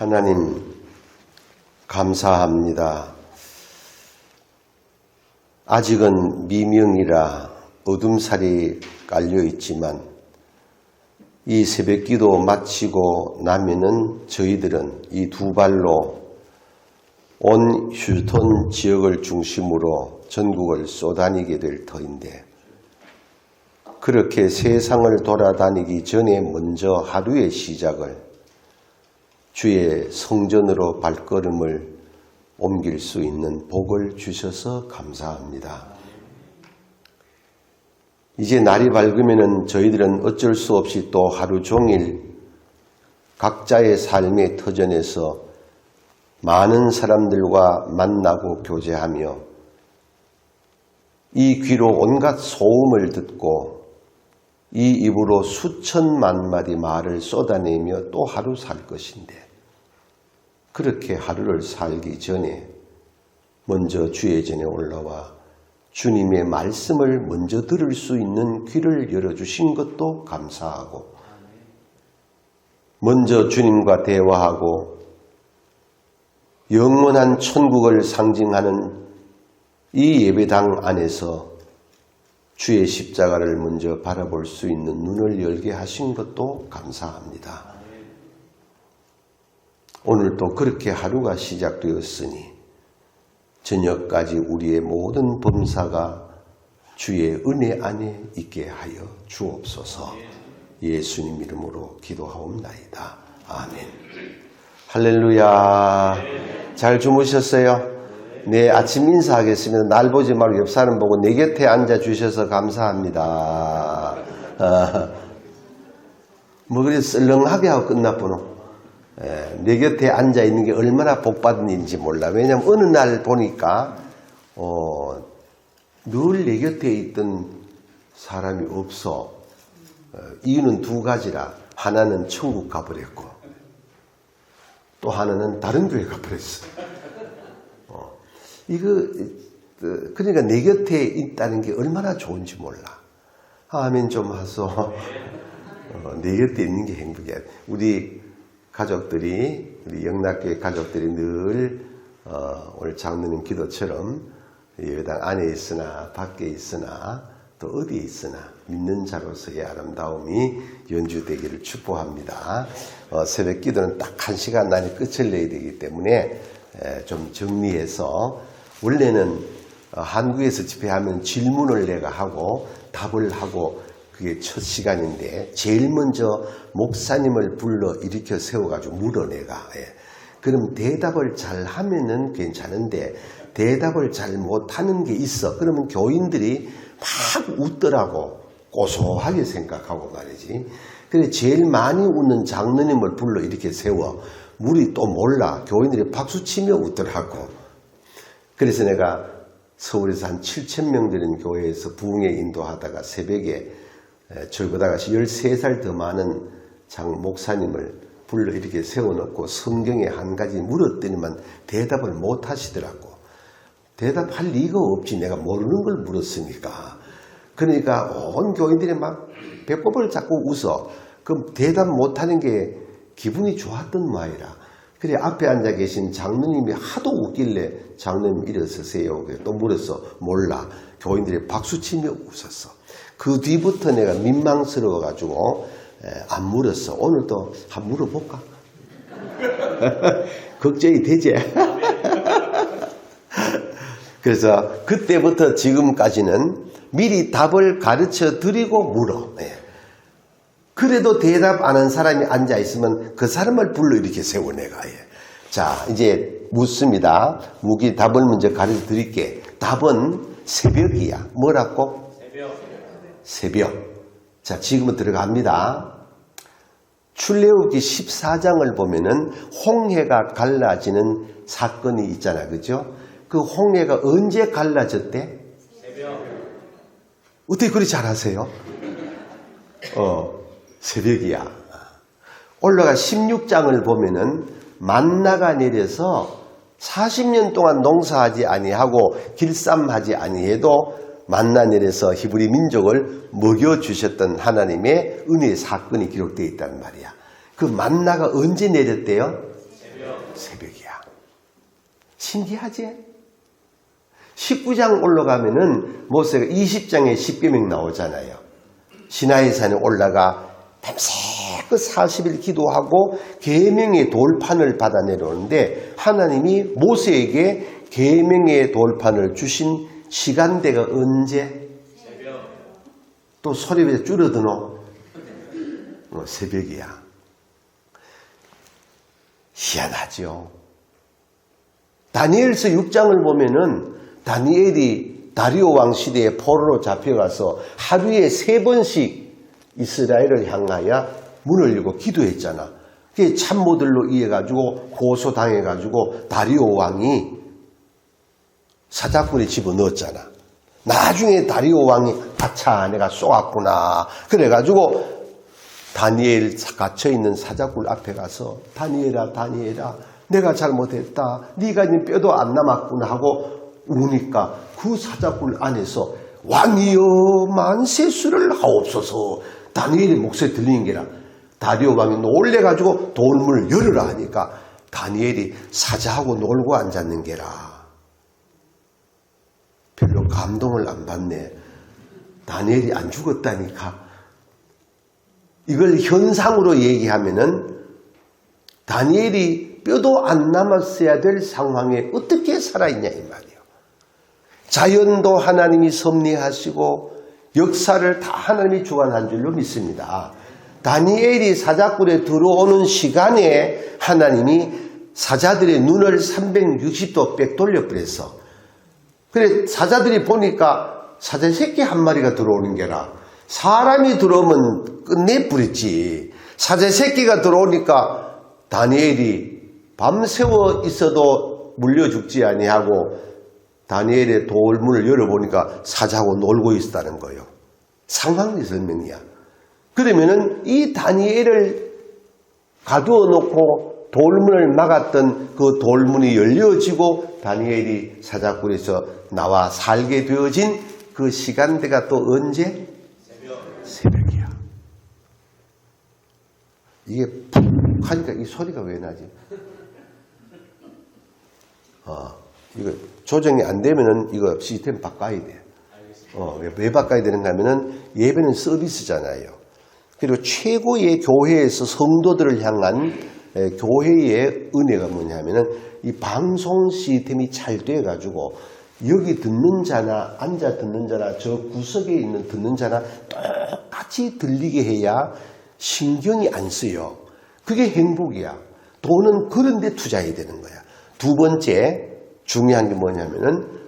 하나님 감사합니다. 아직은 미명이라 어둠살이 깔려있지만 이 새벽기도 마치고 나면은 저희들은 이 두 발로 온 휴스턴 지역을 중심으로 전국을 쏘다니게 될 터인데, 그렇게 세상을 돌아다니기 전에 먼저 하루의 시작을 주의 성전으로 발걸음을 옮길 수 있는 복을 주셔서 감사합니다. 이제 날이 밝으면 저희들은 어쩔 수 없이 또 하루 종일 각자의 삶의 터전에서 많은 사람들과 만나고 교제하며 이 귀로 온갖 소음을 듣고 이 입으로 수천만 마디 말을 쏟아내며 또 하루 살 것인데, 그렇게 하루를 살기 전에 먼저 주의 전에 올라와 주님의 말씀을 먼저 들을 수 있는 귀를 열어주신 것도 감사하고, 먼저 주님과 대화하고 영원한 천국을 상징하는 이 예배당 안에서 주의 십자가를 먼저 바라볼 수 있는 눈을 열게 하신 것도 감사합니다. 오늘도 그렇게 하루가 시작되었으니 저녁까지 우리의 모든 범사가 주의 은혜 안에 있게 하여 주옵소서. 예수님 이름으로 기도하옵나이다. 아멘. 할렐루야. 잘 주무셨어요? 네, 아침 인사하겠습니다. 날 보지 말고 옆 사람 보고 내 곁에 앉아주셔서 감사합니다. 뭐 그래 썰렁하게 하고 끝났구나. 내 곁에 앉아있는 게 얼마나 복받은 일인지 몰라. 왜냐하면 어느 날 보니까 늘 내 곁에 있던 사람이 없어. 이유는 두 가지라. 하나는 천국 가버렸고 또 하나는 다른 교회 가버렸어. 그러니까 내 곁에 있다는 게 얼마나 좋은지 몰라. 아멘 좀 하소. 내 곁에 있는 게 행복이야. 우리 가족들이, 우리 영락교회 가족들이 늘 오늘 장로님 기도처럼 예배당 안에 있으나 밖에 있으나 또 어디에 있으나 믿는 자로서의 아름다움이 연주되기를 축복합니다. 새벽 기도는 딱 1시간 안에 끝을 내야 되기 때문에 좀 정리해서, 원래는 한국에서 집회하면 질문을 내가 하고 답을 하고 그게 첫 시간인데, 제일 먼저 목사님을 불러 일으켜 세워가지고 물어 내가. 그럼 대답을 잘 하면은 괜찮은데 대답을 잘 못하는 게 있어. 그러면 교인들이 막 웃더라고. 고소하게 생각하고 말이지. 그래 제일 많이 웃는 장로님을 불러 이렇게 세워. 우리 또 몰라. 교인들이 박수치며 웃더라고. 그래서 내가 서울에서 한 7,000명 되는 교회에서 부흥회 인도하다가 새벽에 저보다 13살 더 많은 목사님을 불러 이렇게 세워놓고 성경에 한 가지 물었더니만 대답을 못 하시더라고. 대답할 리가 없지. 내가 모르는 걸 물었으니까. 그러니까 온 교인들이 막 배꼽을 잡고 웃어. 그럼 대답 못하는 게 기분이 좋았던 모양이라. 그래 앞에 앉아 계신 장로님이 하도 웃길래 장로님 일어서세요. 또 물었어. 몰라. 교인들이 박수치며 웃었어. 그 뒤부터 내가 민망스러워가지고 안 물었어. 오늘도 한번 물어볼까? 걱정이 되지? 그래서 그때부터 지금까지는 미리 답을 가르쳐 드리고 물어. 그래도 대답 안 한 사람이 앉아있으면 그 사람을 불러 이렇게 세워 내가. 자, 이제 묻습니다. 답을 먼저 가르쳐 드릴게. 답은 새벽이야. 뭐라고? 새벽. 자, 지금은 들어갑니다. 출애굽기 14장을 보면은 홍해가 갈라지는 사건이 있잖아. 그죠? 그 홍해가 언제 갈라졌대? 새벽. 어떻게 그리 잘하세요? 새벽이야. 올라가 16장을 보면은 만나가 내려서 40년 동안 농사하지 아니하고 길쌈하지 아니해도 만나 내려서 히브리 민족을 먹여주셨던 하나님의 은혜의 사건이 기록되어 있단 말이야. 그 만나가 언제 내렸대요? 새벽이야. 신기하지? 19장 올라가면은 모세가 20장에 10계명 나오잖아요. 시나이 산에 올라가 밤새껏 40일 기도하고 계명의 돌판을 받아 내려오는데 하나님이 모세에게 계명의 돌판을 주신 시간대가 언제? 새벽. 또 소리가 줄어드노? 새벽이야. 희한하죠. 다니엘서 6장을 보면은 다니엘이 다리오 왕 시대에 포로로 잡혀가서 하루에 3번씩 이스라엘을 향하여 문을 열고 기도했잖아. 그게 참모들로 이해가지고 고소당해가지고 다리오 왕이 사자꾼에 집어넣었잖아. 나중에 다리오 왕이 아차 내가 쏘았구나. 그래가지고 다니엘 갇혀있는 사자꾼 앞에 가서 다니엘아 내가 잘못했다. 네가 이제 뼈도 안 남았구나 하고 우니까 그 사자꾼 안에서 왕이여 만세수를 하옵소서. 다니엘의 목소리 들리는 게라. 다리오 왕이 놀래가지고 돌문을 열으라 하니까 다니엘이 사자하고 놀고 앉았는 게라. 별로 감동을 안 받네. 다니엘이 안 죽었다니까. 이걸 현상으로 얘기하면은 다니엘이 뼈도 안 남았어야 될 상황에 어떻게 살아있냐 이 말이에요. 자연도 하나님이 섭리하시고 역사를 다 하나님이 주관한 줄로 믿습니다. 다니엘이 사자굴에 들어오는 시간에 하나님이 사자들의 눈을 360도 빽 돌려버렸어. 그래 사자들이 보니까 사자 새끼 한 마리가 들어오는 게라. 사람이 들어오면 끝내버렸지. 사자 새끼가 들어오니까 다니엘이 밤새워 있어도 물려 죽지 아니하고 다니엘의 돌문을 열어보니까 사자하고 놀고 있었다는 거예요. 상황의 설명이야. 그러면은 이 다니엘을 가두어 놓고 돌문을 막았던 그 돌문이 열려지고 다니엘이 사자굴에서 나와 살게 되어진 그 시간대가 또 언제? 새벽이야. 이게 푹 하니까 이 소리가 왜 나지? 이거 조정이 안 되면은 이거 시스템 바꿔야 돼. 왜 바꿔야 되는가 하면은 예배는 서비스잖아요. 그리고 최고의 교회에서 성도들을 향한 교회의 은혜가 뭐냐면은 이 방송 시스템이 잘 돼가지고 여기 듣는 자나 앉아 듣는 자나 저 구석에 있는 듣는 자나 똑같이 들리게 해야 신경이 안 쓰여. 그게 행복이야. 돈은 그런 데 투자해야 되는 거야. 두 번째 중요한 게 뭐냐면은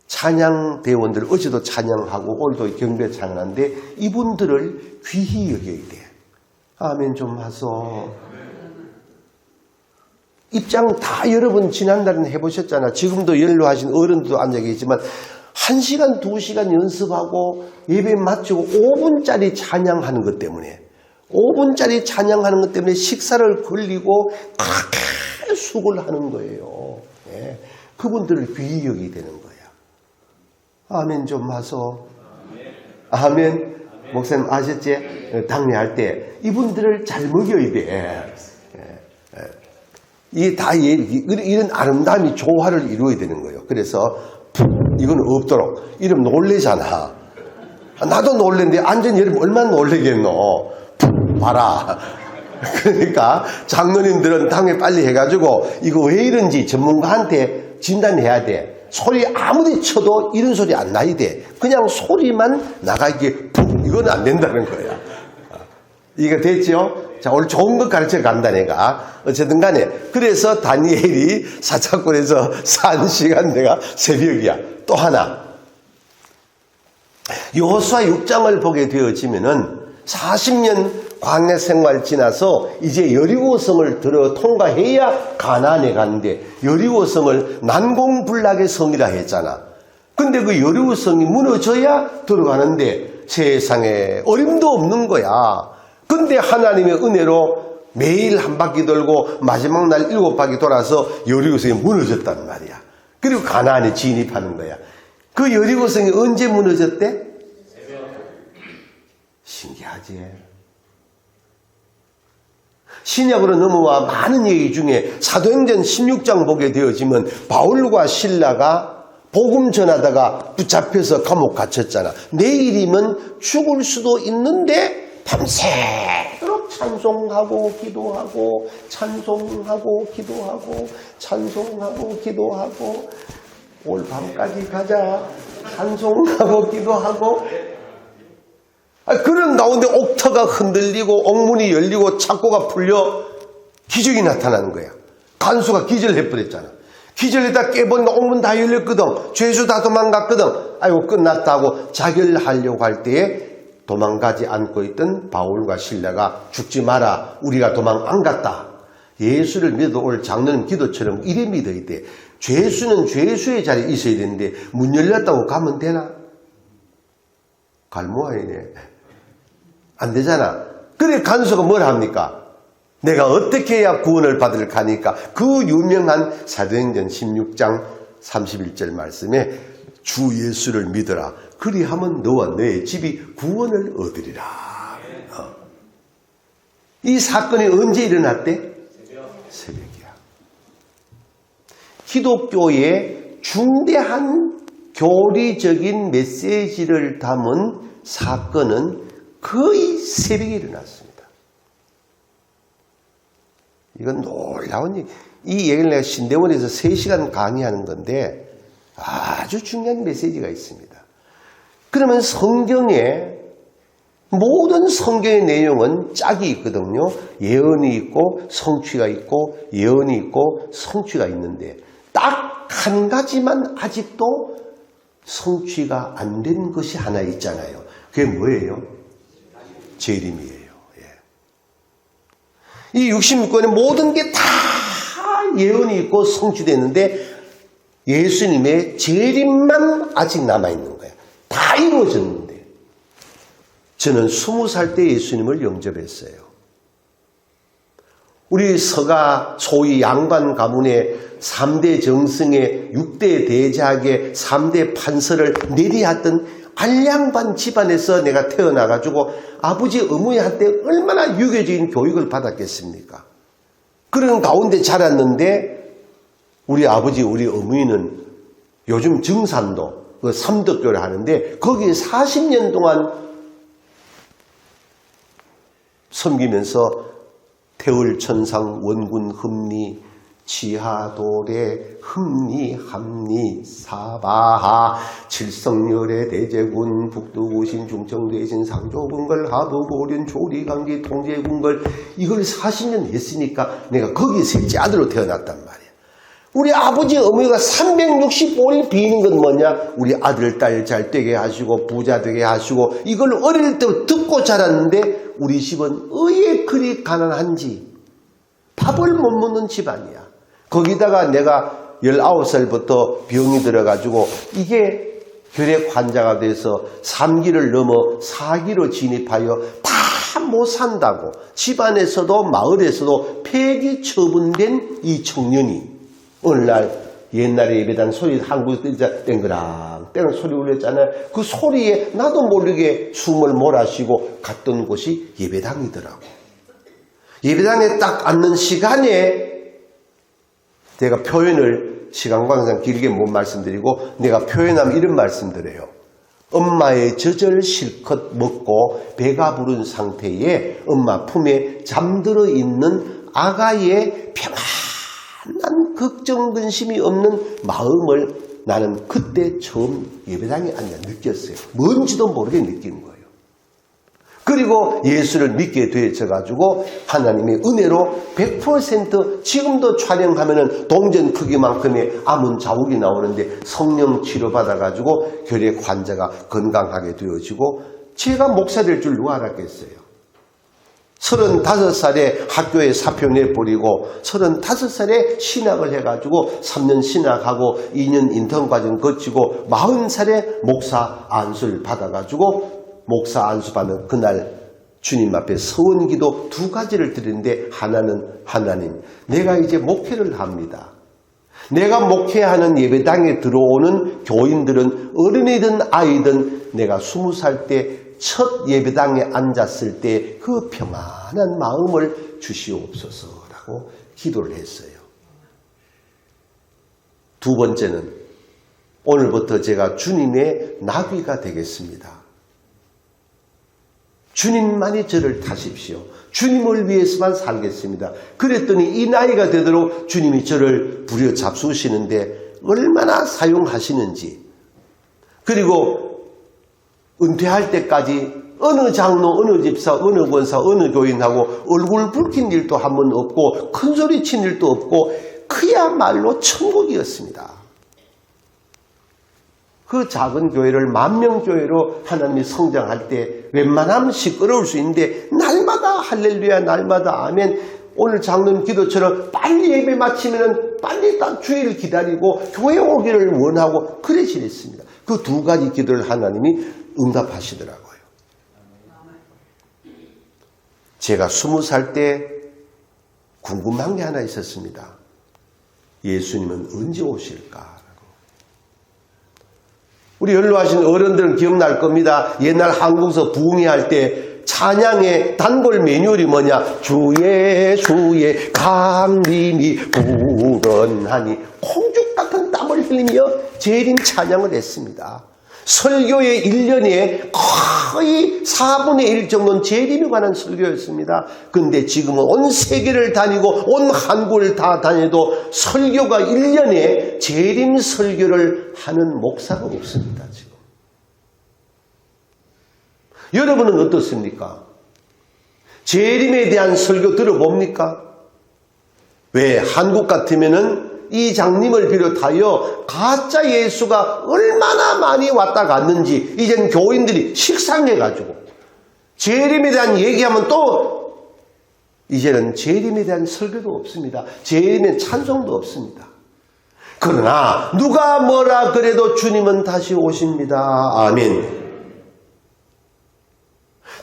찬양 대원들 어제도 찬양하고 오늘도 경배 찬양하는데 이분들을 귀히 여겨야 돼. 아멘 좀 하소. 입장 다 여러분 지난달은 해보셨잖아. 지금도 연로하신 어른들도 앉아 계시지만 1시간 2시간 연습하고 예배 마치고 5분짜리 찬양하는 것 때문에 5분짜리 찬양하는 것 때문에 식사를 걸리고 그렇게 수고를 하는 거예요. 네. 그분들을 귀히 여기게 되는 거야. 아멘 좀 하소. 아멘. 목사님 아셨지? 당례할 때 이분들을 잘 먹여야 돼. 이게 다 이런 아름다움이 조화를 이루어야 되는 거예요. 그래서 이건 없도록. 이러면 놀래잖아. 나도 놀랬는데 앉은 여러분 얼마나 놀래겠노. 봐라. 그러니까 장로님들은 당에 빨리 해가지고 이거 왜 이런지 전문가한테 진단해야 돼. 소리 아무리 쳐도 이런 소리 안 나야 돼. 그냥 소리만 나가게 이건 안 된다는 거야. 이거 됐죠? 자, 오늘 좋은 것 가르쳐 간다 내가. 어쨌든 간에 그래서 다니엘이 사자굴에서 산 시간대가 새벽이야. 또 하나 여호수아 6장을 보게 되어지면은 40년 광야 생활 지나서 이제 여리고성을 들어 통과해야 가나안에 가는데 여리고성을 난공불락의 성이라 했잖아. 근데 그 여리고성이 무너져야 들어가는데 세상에 어림도 없는 거야. 근데 하나님의 은혜로 매일 한 바퀴 돌고 마지막 날 7바퀴 돌아서 여리고성이 무너졌단 말이야. 그리고 가나안에 진입하는 거야. 그 여리고성이 언제 무너졌대? 신기하지? 신약으로 넘어와 많은 얘기 중에 사도행전 16장 보게 되어지면 바울과 실라가 복음 전하다가 붙잡혀서 감옥 갇혔잖아. 내일이면 죽을 수도 있는데 밤새도록 찬송하고 기도하고 찬송하고 기도하고 찬송하고 기도하고 올 밤까지 가자. 찬송하고 기도하고. 그런 가운데 옥터가 흔들리고 옥문이 열리고 창고가 풀려 기적이 나타나는 거야. 간수가 기절해버렸잖아. 기절했다 깨보니까 옥문 다 열렸거든. 죄수 다 도망갔거든. 아이고 끝났다고 자결하려고 할 때에 도망가지 않고 있던 바울과 실라가 죽지 마라. 우리가 도망 안 갔다. 예수를 믿어 올 장로님 기도처럼 이래 믿어야 돼. 죄수는 죄수의 자리에 있어야 되는데 문 열렸다고 가면 되나? 갈모아이네. 안 되잖아. 그래 간수가 뭘 합니까? 내가 어떻게 해야 구원을 받을 가니까 그 유명한 사도행전 16장 31절 말씀에 주 예수를 믿어라. 그리하면 너와 너의 집이 구원을 얻으리라. 이 사건이 언제 일어났대? 새벽이야. 기독교의 중대한 교리적인 메시지를 담은 사건은 거의 새벽에 일어났습니다. 이건 놀라운 얘기. 이 얘기를 내가 신대원에서 3시간 강의하는 건데 아주 중요한 메시지가 있습니다. 그러면 성경에 모든 성경의 내용은 짝이 있거든요. 예언이 있고 성취가 있고 예언이 있고 성취가 있는데 딱 한 가지만 아직도 성취가 안 된 것이 하나 있잖아요. 그게 뭐예요? 재림이에요. 이 66권의 모든 게 다 예언이 있고 성취됐는데 예수님의 재림만 아직 남아있는 거예요. 다 이루어졌는데 저는 20살 때 예수님을 영접했어요. 우리 서가 소위 양반 가문의 3대 정승의 6대 대작의 3대 판서를 내리했던 알량반 집안에서 내가 태어나가지고 아버지 어머니한테 얼마나 유교적인 교육을 받았겠습니까? 그런 가운데 자랐는데 우리 아버지 우리 어머니는 요즘 증산도 그 삼덕교를 하는데 거기에 40년 동안 섬기면서 태월천상 원군 흠리 지하도래 흠리 함리 사바하 칠성열의 대제군 북두구신 중청대신 상조군걸 하부고련 조리강기 통제군걸 이걸 40년 했으니까 내가 거기 셋째 아들로 태어났단 말이야. 우리 아버지 어머니가 365일 비는 건 뭐냐? 우리 아들 딸 잘 되게 하시고 부자 되게 하시고 이걸 어릴 때부터 듣고 자랐는데 우리 집은 왜 그리 가난한지 밥을 못 먹는 집안이야. 거기다가 내가 19살부터 병이 들어가지고 이게 결핵 환자가 돼서 3기를 넘어 4기로 진입하여 다 못 산다고 집안에서도 마을에서도 폐기 처분된 이 청년이 어느 날 옛날에 예배당 소리 한국에서 땡그랑 소리 울렸잖아요. 그 소리에 나도 모르게 숨을 몰아쉬고 갔던 곳이 예배당이더라고. 예배당에 딱 앉는 시간에 제가 표현을 시간관계상 길게 못 말씀드리고 내가 표현하면 이런 말씀드려요. 엄마의 젖을 실컷 먹고 배가 부른 상태에 엄마 품에 잠들어 있는 아가의 평안한 걱정 근심이 없는 마음을 나는 그때 처음 예배당에 앉아 느꼈어요. 뭔지도 모르게 느낀 거예요. 그리고 예수를 믿게 되어져가지고 하나님의 은혜로 100% 지금도 촬영하면은 동전 크기만큼의 암은 자욱이 나오는데 성령 치료받아가지고 결핵 환자가 건강하게 되어지고 제가 목사 될 줄 누가 알았겠어요. 35살에 학교에 사표 내버리고 35살에 신학을 해가지고 3년 신학하고 2년 인턴 과정 거치고 40살에 목사 안수를 받아가지고 목사 안수받는 그날 주님 앞에 서원기도 2가지를 드리는데 하나는 하나님 내가 이제 목회를 합니다. 내가 목회하는 예배당에 들어오는 교인들은 어른이든 아이든 내가 20살 때 첫 예배당에 앉았을 때 그 평안한 마음을 주시옵소서라고 기도를 했어요. 두 번째는 오늘부터 제가 주님의 나귀가 되겠습니다. 주님만이 저를 타십시오. 주님을 위해서만 살겠습니다. 그랬더니 이 나이가 되도록 주님이 저를 부려잡수시는데 얼마나 사용하시는지, 그리고 은퇴할 때까지 어느 장로, 어느 집사, 어느 권사, 어느 교인하고 얼굴 붉힌 일도 한 번 없고 큰소리 친 일도 없고 그야말로 천국이었습니다. 그 작은 교회를 만명교회로 하나님이 성장할 때 웬만하면 시끄러울 수 있는데 날마다 할렐루야, 날마다 아멘, 오늘 장로님 기도처럼 빨리 예배 마치면 빨리 딱 주일을 기다리고 교회 오기를 원하고 그래 지냈습니다. 그 두 가지 기도를 하나님이 응답하시더라고요. 제가 20살 때 궁금한 게 하나 있었습니다. 예수님은 언제 오실까? 우리 연로하신 어른들은 기억날 겁니다. 옛날 한국에서 부흥회할 때 찬양의 단골 매뉴얼이 뭐냐? 주의 강림이 불어나니 콩죽 같은 땀을 흘리며 재림 찬양을 했습니다. 설교의 1년에 거의 4분의 1 정도는 재림에 관한 설교였습니다. 그런데 지금은 온 세계를 다니고 온 한국을 다 다녀도 설교가 1년에 재림 설교를 하는 목사가 없습니다. 지금. 여러분은 어떻습니까? 재림에 대한 설교 들어봅니까? 왜? 한국 같으면은 이 장님을 비롯하여 가짜 예수가 얼마나 많이 왔다 갔는지 이제는 교인들이 식상해가지고 재림에 대한 얘기하면 또 이제는 재림에 대한 설교도 없습니다. 재림에 찬송도 없습니다. 그러나 누가 뭐라 그래도 주님은 다시 오십니다. 아멘.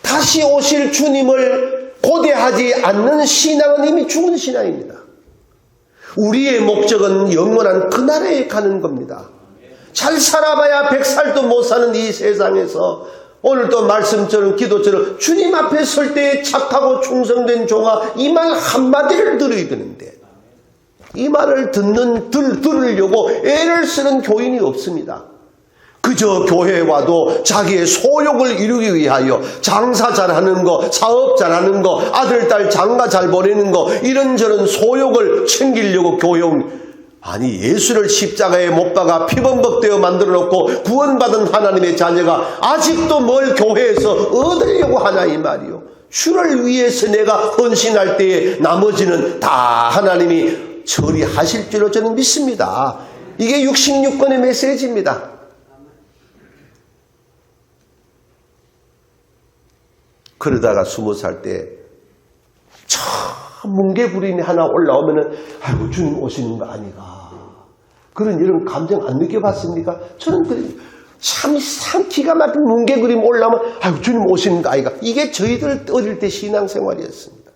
다시 오실 주님을 고대하지 않는 신앙은 이미 죽은 신앙입니다. 우리의 목적은 영원한 그 나라에 가는 겁니다. 잘 살아봐야 100살도 못 사는 이 세상에서 오늘도 말씀처럼 기도처럼 주님 앞에 설 때 착하고 충성된 종아 이 말 한마디를 들어야 되는데 이 말을 들으려고 애를 쓰는 교인이 없습니다. 그저 교회에 와도 자기의 소욕을 이루기 위하여 장사 잘하는 거, 사업 잘하는 거, 아들, 딸 장가 잘 보내는 거 이런저런 소욕을 챙기려고 교회 아니 예수를 십자가에 못 박아 피범벅되어 만들어 놓고 구원받은 하나님의 자녀가 아직도 뭘 교회에서 얻으려고 하나 이 말이요. 주를 위해서 내가 헌신할 때에 나머지는 다 하나님이 처리하실 줄로 저는 믿습니다. 이게 66권의 메시지입니다. 그러다가 20살 때 참 뭉게구름이 하나 올라오면은 아이고 주님 오시는 거 아니가 그런 이런 감정 안 느껴봤습니까? 저는 참 기가 막힌 뭉게구름 올라오면 아이고 주님 오시는 거 아이가 이게 저희들 어릴 때 신앙생활이었습니다.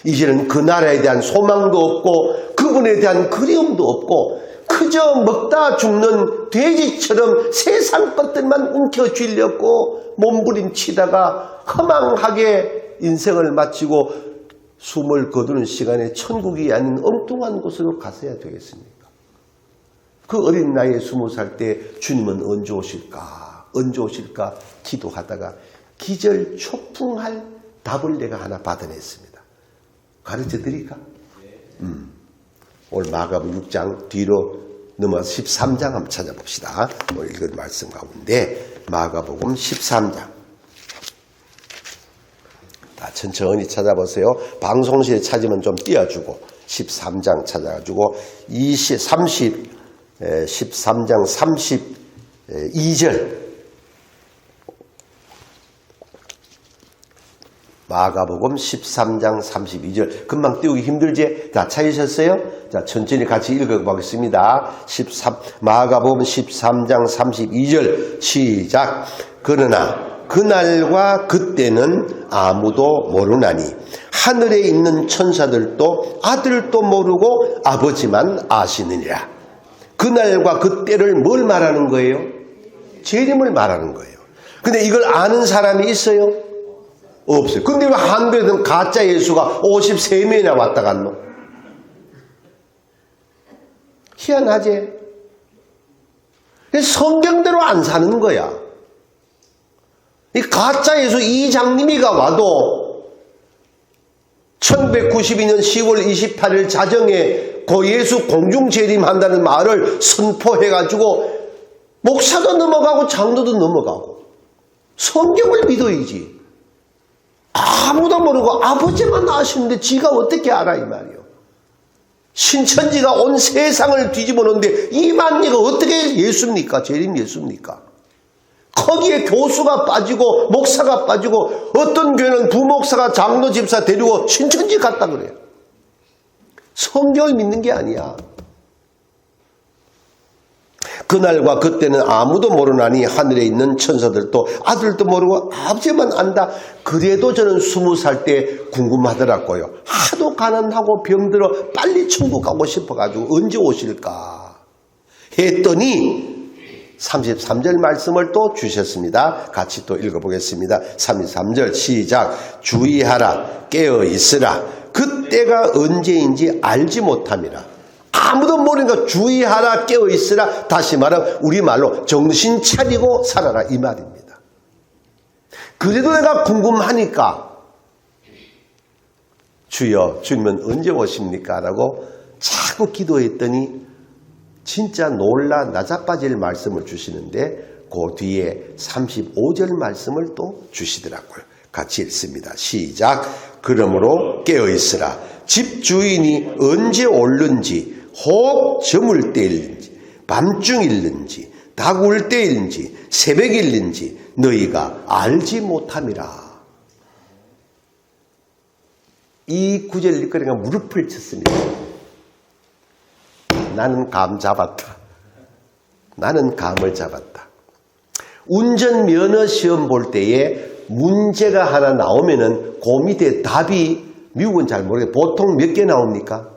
이제는 그 나라에 대한 소망도 없고 그분에 대한 그리움도 없고 그저 먹다 죽는 돼지처럼 세상 것들만 움켜쥐려고 몸부림치다가 허망하게 인생을 마치고 숨을 거두는 시간에 천국이 아닌 엉뚱한 곳으로 가서야 되겠습니까? 그 어린 나이에 20살 때 주님은 언제 오실까? 언제 오실까? 기도하다가 기절초풍할 답을 내가 하나 받아냈습니다. 가르쳐 드릴까? 오늘 마가복음 6장 뒤로 넘어서 13장 한번 찾아봅시다. 오늘 읽은 말씀 가운데 마가복음 13장. 천천히 찾아보세요. 방송실에 찾으면 좀 띄워주고 13장 찾아가지고 13장 32절 마가복음 13장 32절 금방 띄우기 힘들지? 자, 찾으셨어요? 자, 천천히 같이 읽어보겠습니다. 마가복음 13장 32절 시작. 그러나 그날과 그때는 아무도 모르나니 하늘에 있는 천사들도 아들도 모르고 아버지만 아시느니라. 그날과 그때를 뭘 말하는 거예요? 재림을 말하는 거예요. 근데 이걸 아는 사람이 있어요? 없어요. 근데 왜 한국에는 가짜 예수가 53명이나 왔다 갔노? 희한하지? 성경대로 안 사는 거야. 이 가짜 예수 이장님이가 와도 1992년 10월 28일 자정에 고 예수 공중재림한다는 말을 선포해가지고 목사도 넘어가고 장로도 넘어가고 성경을 믿어야지. 아무도 모르고 아버지만 아시는데 지가 어떻게 알아 이 말이요. 신천지가 온 세상을 뒤집어 놓는데 이 만리가 어떻게 예수입니까? 재림 예수입니까? 거기에 교수가 빠지고 목사가 빠지고 어떤 교회는 부목사가 장로 집사 데리고 신천지 갔다 그래요. 성경을 믿는 게 아니야. 그날과 그때는 아무도 모르나니 하늘에 있는 천사들도 아들도 모르고 아버지만 안다. 그래도 저는 20살 때 궁금하더라고요. 하도 가난하고 병들어 빨리 천국 가고 싶어가지고 언제 오실까 했더니 33절 말씀을 또 주셨습니다. 같이 또 읽어보겠습니다. 33절 시작. 주의하라 깨어있으라 그때가 언제인지 알지 못함이라. 아무도 모르니까 주의하라 깨어있으라. 다시 말하면 우리말로 정신 차리고 살아라 이 말입니다. 그래도 내가 궁금하니까 주여 주님은 언제 오십니까? 라고 자꾸 기도했더니 진짜 놀라 나자빠질 말씀을 주시는데 그 뒤에 35절 말씀을 또 주시더라고요. 같이 읽습니다. 시작. 그러므로 깨어있으라. 집 주인이 언제 올는지 혹 저물 때일는지 밤중일는지 닭울 때일는지 새벽일는지 너희가 알지 못함이라. 이 구절을 읽으니까 무릎을 쳤습니다. 나는 감 잡았다. 나는 감을 잡았다. 운전면허 시험 볼 때에 문제가 하나 나오면은 그 밑에 답이 미국은 잘 모르겠어요. 보통 몇 개 나옵니까?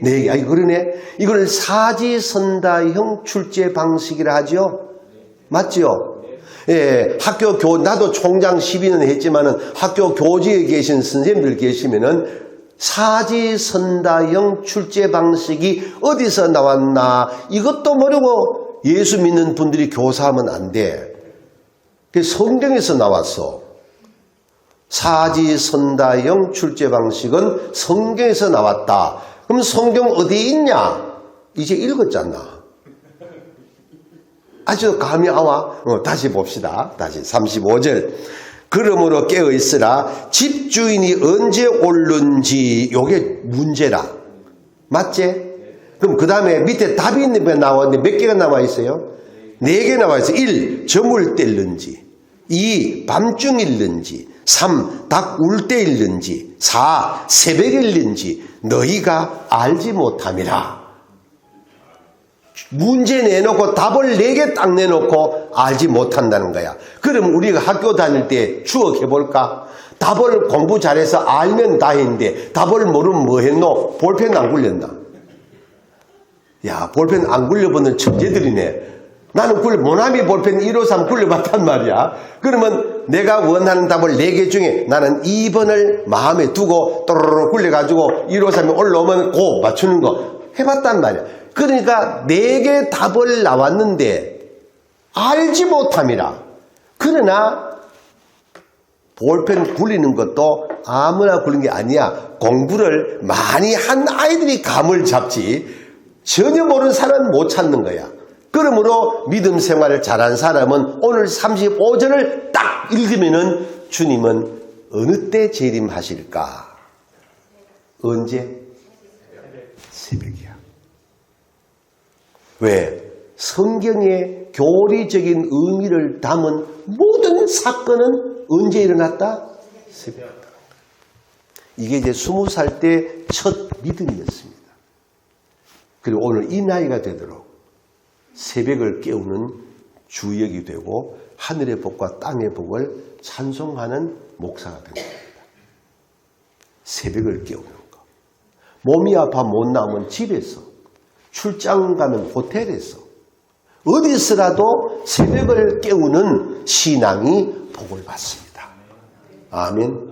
4개. 아니 그러네. 이걸 사지선다형 출제 방식이라 하죠. 맞죠? 예, 학교 나도 총장 12년 했지만은 학교 교직에 계신 선생님들 계시면은 사지선다형 출제 방식이 어디서 나왔나 이것도 모르고 예수 믿는 분들이 교사하면 안 돼. 성경에서 나왔어. 사지선다형 출제 방식은 성경에서 나왔다. 그럼 성경 어디에 있냐? 이제 읽었잖아. 아주 감이 와. 다시 봅시다. 다시 35절. 그러므로 깨어있으라. 집주인이 언제 올는지 요게 문제라. 맞지? 그럼 그 다음에 밑에 답이 있는 게 나왔는데 몇 개가 나와 있어요? 4개 나와 있어요. 1. 저물 때일는지 2. 밤중일는지 3. 닭 울 때일는지 4. 새벽일는지 너희가 알지 못함이라. 문제 내놓고 답을 4개 딱 내놓고 알지 못한다는 거야. 그럼 우리가 학교 다닐 때 추억해볼까? 답을 공부 잘해서 알면 다행인데 답을 모르면 뭐 했노? 볼펜 안 굴렸나? 야, 볼펜 안 굴려보는 천재들이네. 나는 모나미 볼펜 153 굴려봤단 말이야. 그러면 내가 원하는 답을 4개 중에 나는 2번을 마음에 두고 또르르 굴려가지고 153이 올라오면 고 맞추는 거 해봤단 말이야. 그러니까 4개 답을 나왔는데 알지 못함이라. 그러나 볼펜 굴리는 것도 아무나 굴리는 게 아니야. 공부를 많이 한 아이들이 감을 잡지 전혀 모르는 사람은 못 찾는 거야. 그러므로 믿음 생활을 잘한 사람은 오늘 35절을 딱 읽으면은 주님은 어느 때 재림하실까? 언제? 새벽이야. 왜? 성경의 교리적인 의미를 담은 모든 사건은 언제 일어났다? 새벽. 이게 이제 20살 때 첫 믿음이었습니다. 그리고 오늘 이 나이가 되도록 새벽을 깨우는 주역이 되고 하늘의 복과 땅의 복을 찬송하는 목사가 된 겁니다. 새벽을 깨우는 거. 몸이 아파 못 나오면 집에서, 출장 가면 호텔에서, 어디서라도 새벽을 깨우는 신앙이 복을 받습니다. 아멘.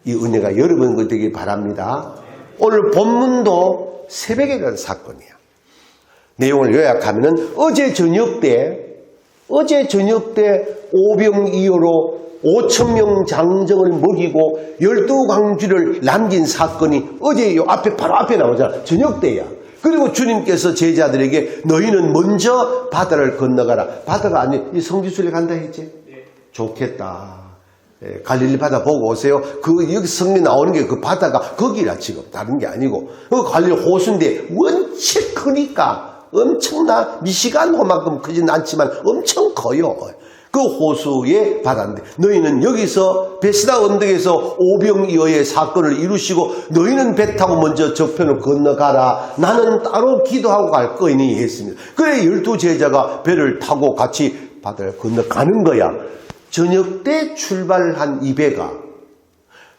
이 은혜가 여러분 되길 바랍니다. 오늘 본문도 새벽에 일어난 사건이야. 내용을 요약하면은 어제 저녁 때 오병이어로 5,000명 장정을 먹이고 12광주를 남긴 사건이 어제 요 앞에 바로 앞에 나오잖아. 저녁 때야. 그리고 주님께서 제자들에게 너희는 먼저 바다를 건너가라. 바다가 아니 이 성지순례 간다 했지? 네. 좋겠다. 예, 갈릴리 바다 보고 오세요. 여기 성리 나오는 게 그 바다가 거기라 지금 다른 게 아니고 그 갈릴리 호수인데 원체 크니까 엄청나 미시간 호만큼 크진 않지만 엄청 커요. 그 호수의 바다인데 너희는 여기서 베스다 언덕에서 오병이어의 사건을 이루시고 너희는 배 타고 먼저 저편을 건너가라. 나는 따로 기도하고 갈 거이니 했습니다. 그래 12제자가 배를 타고 같이 바다를 건너가는 거야. 저녁 때 출발한 이 배가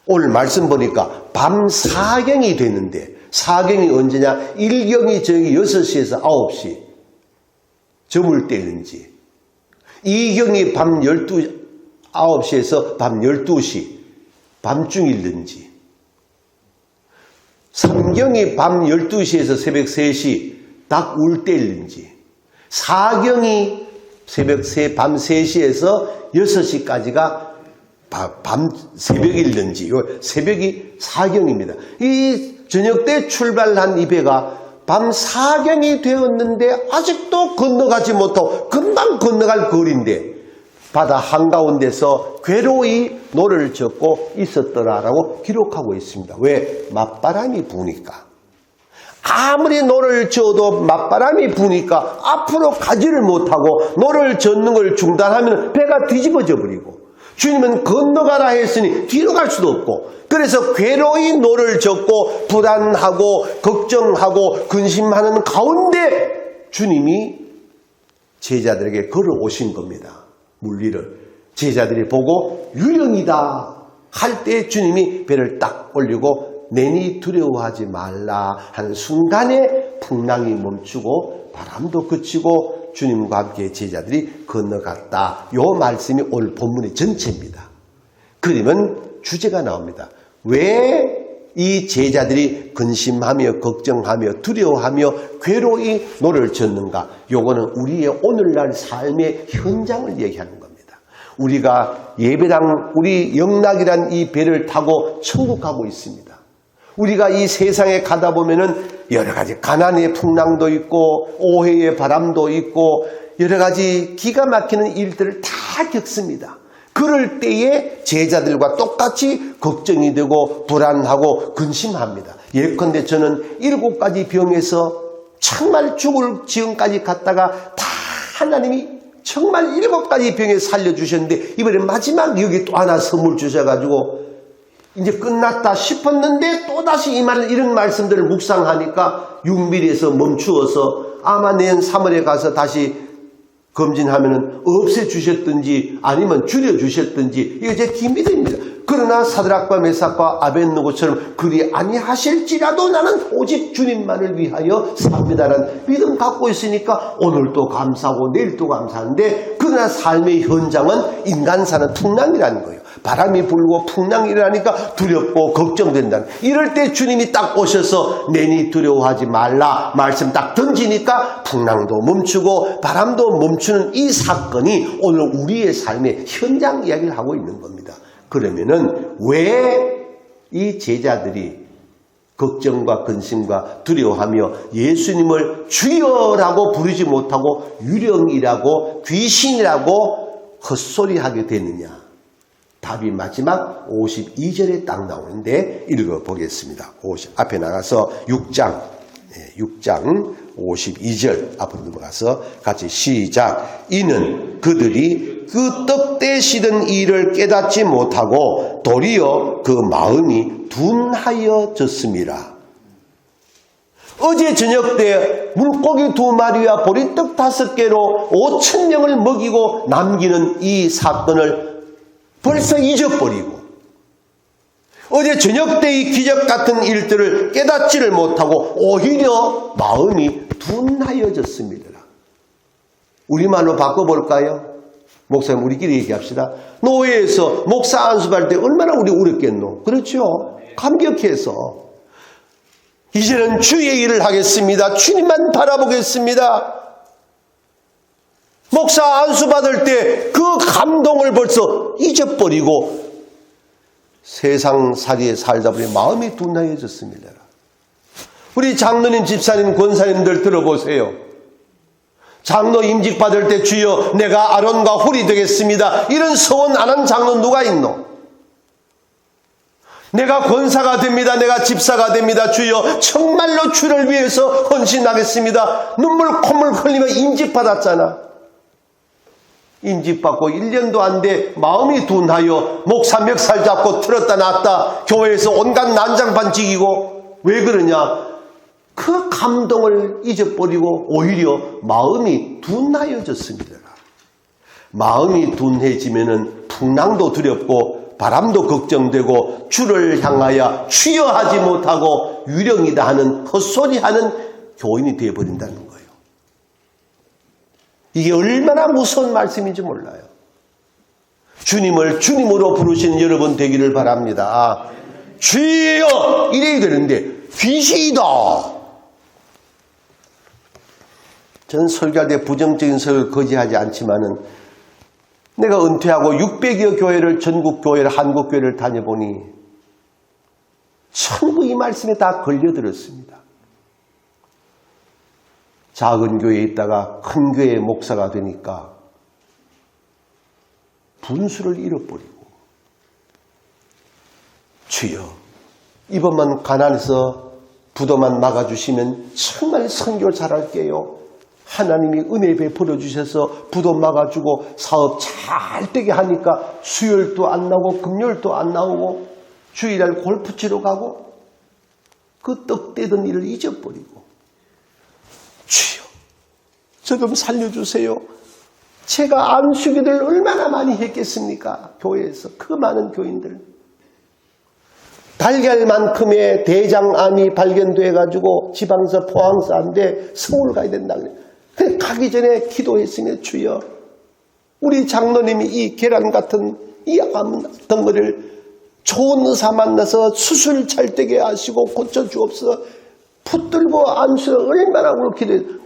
오늘 말씀 보니까 밤 4경이 됐는데 4경이 언제냐? 1경이 저기 6시에서 9시 저물 때인지 2경이 밤 9시에서 밤 12시 밤중일는지 3경이 밤 12시에서 새벽 3시 닭 울 때일는지 4경이 밤 3시에서 6시까지가 새벽일는지 새벽이 4경입니다. 이 저녁 때 출발한 이 배가 밤 4경이 되었는데 아직도 건너가지 못하고 금방 건너갈 거리인데 바다 한가운데서 괴로이 노를 젓고 있었더라라고 기록하고 있습니다. 왜? 맞바람이 부니까. 아무리 노를 젓어도 맞바람이 부니까 앞으로 가지를 못하고 노를 젓는 걸 중단하면 배가 뒤집어져 버리고 주님은 건너가라 했으니 뒤로 갈 수도 없고 그래서 괴로이 노를 젓고 불안하고 걱정하고 근심하는 가운데 주님이 제자들에게 걸어오신 겁니다. 물리를. 제자들이 보고 유령이다 할 때 주님이 배를 딱 올리고 내니 두려워하지 말라 하는 순간에 풍랑이 멈추고 바람도 그치고 주님과 함께 제자들이 건너갔다. 이 말씀이 오늘 본문의 전체입니다. 그러면 주제가 나옵니다. 왜 이 제자들이 근심하며 걱정하며 두려워하며 괴로이 노를 젓는가? 요거는 우리의 오늘날 삶의 현장을 얘기하는 겁니다. 우리가 예배당 우리 영락이란 이 배를 타고 천국 가고 있습니다. 우리가 이 세상에 가다 보면은 여러 가지 가난의 풍랑도 있고 오해의 바람도 있고 여러 가지 기가 막히는 일들을 다 겪습니다. 그럴 때에 제자들과 똑같이 걱정이 되고 불안하고 근심합니다. 예컨대 저는 7가지 병에서 정말 죽을 지경까지 갔다가 다 하나님이 정말 7가지 병에 살려주셨는데 이번에 마지막 여기 또 하나 선물 주셔가지고 이제 끝났다 싶었는데 또다시 이런 말씀들을 묵상하니까 6mm에서 멈추어서 아마 내년 3월에 가서 다시 검진하면은 없애주셨든지 아니면 줄여주셨든지 이거 제 기밀입니다. 그러나 사드락과 메삭과 아벳느고처럼 그리 아니하실지라도 나는 오직 주님만을 위하여 삽니다라는 믿음 갖고 있으니까 오늘도 감사하고 내일도 감사한데 그러나 삶의 현장은 인간 사는 풍랑이라는 거예요. 바람이 불고 풍랑이 일어나니까 두렵고 걱정된다는. 이럴 때 주님이 딱 오셔서 내니 두려워하지 말라 말씀 딱 던지니까 풍랑도 멈추고 바람도 멈추는 이 사건이 오늘 우리의 삶의 현장 이야기를 하고 있는 겁니다. 그러면은 왜 이 제자들이 걱정과 근심과 두려워하며 예수님을 주여라고 부르지 못하고 유령이라고 귀신이라고 헛소리하게 되느냐? 답이 마지막 52절에 딱 나오는데 읽어보겠습니다. 앞에 나가서 6장 52절 앞으로 넘어가서 같이 시작. 이는 그들이 그 떡대시던 일을 깨닫지 못하고 도리어 그 마음이 둔하여졌습니다. 어제 저녁 때 물고기 2마리와 보리떡 5개로 5,000명을 먹이고 남기는 이 사건을 벌써 잊어버리고 어제 저녁 때의 기적 같은 일들을 깨닫지를 못하고 오히려 마음이 둔하여졌습니다. 우리말로 바꿔볼까요? 목사님 우리끼리 얘기합시다. 노회에서 목사 안수받을 때 얼마나 우리 울었겠노? 그렇죠? 감격해서 이제는 주의 일을 하겠습니다. 주님만 바라보겠습니다. 목사 안수받을 때 그 감동을 벌써 잊어버리고 세상살이에 살다 보니 마음이 둔하여졌습니다. 우리 장로님, 집사님, 권사님들 들어보세요. 장로 임직 받을 때 주여 내가 아론과 훌이 되겠습니다. 이런 서원 안 한 장로 누가 있노? 내가 권사가 됩니다. 내가 집사가 됩니다. 주여 정말로 주를 위해서 헌신하겠습니다. 눈물 콧물 흘리며 임직 받았잖아. 임직 받고 1년도 안 돼 마음이 둔하여 목사 멱살 잡고 틀었다 놨다 교회에서 온갖 난장판지기고 왜 그러냐? 그 감동을 잊어버리고 오히려 마음이 둔하여졌습니다. 마음이 둔해지면은 풍랑도 두렵고 바람도 걱정되고 주를 향하여 주여 하지 못하고 유령이다 하는 헛소리하는 교인이 되어버린다는 거예요. 이게 얼마나 무서운 말씀인지 몰라요. 주님을 주님으로 부르시는 여러분 되기를 바랍니다. 주여 이래야 되는데 귀신이다. 저는 설교할 때 부정적인 설교를 거지하지 않지만은 내가 은퇴하고 600여 교회를 전국 교회를 한국 교회를 다녀보니 전부 이 말씀에 다 걸려들었습니다. 작은 교회에 있다가 큰 교회의 목사가 되니까 분수를 잃어버리고 주여 이번만 가난해서 부도만 막아주시면 정말 선교 잘할게요. 하나님이 은혜 베풀어 주셔서 부도 막아주고 사업 잘 되게 하니까 수요일도 안 나오고 금요일도 안 나오고 주일날 골프 치러 가고 그 떡대던 일을 잊어버리고 주여 저 좀 살려주세요. 제가 안수기를 얼마나 많이 했겠습니까? 교회에서 그 많은 교인들 달걀만큼의 대장암이 발견돼가지고 지방서 포항서 안 돼 서울 가야 된다 그래. 그래 가기 전에 기도했으면 주여 우리 장로님이 이 계란 같은 이 암 덩어리를 좋은 의사 만나서 수술 잘 되게 하시고 고쳐주옵소서. 붙들고 안수 얼마나 울기를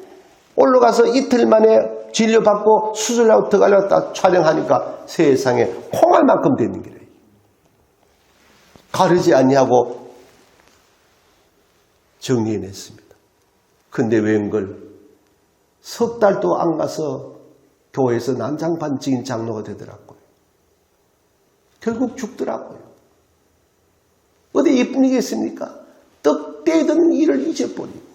올라가서 이틀 만에 진료받고 수술하고 들어가려고 딱 촬영하니까 세상에 콩알만큼 되는 길이에요. 가르지 아니하고 정리해냈습니다. 근데 웬걸 석 달도 안 가서 교회에서 난장판적인 장로가 되더라고요. 결국 죽더라고요. 어디 예쁜이겠습니까? 떡대던 일을 잊어버리고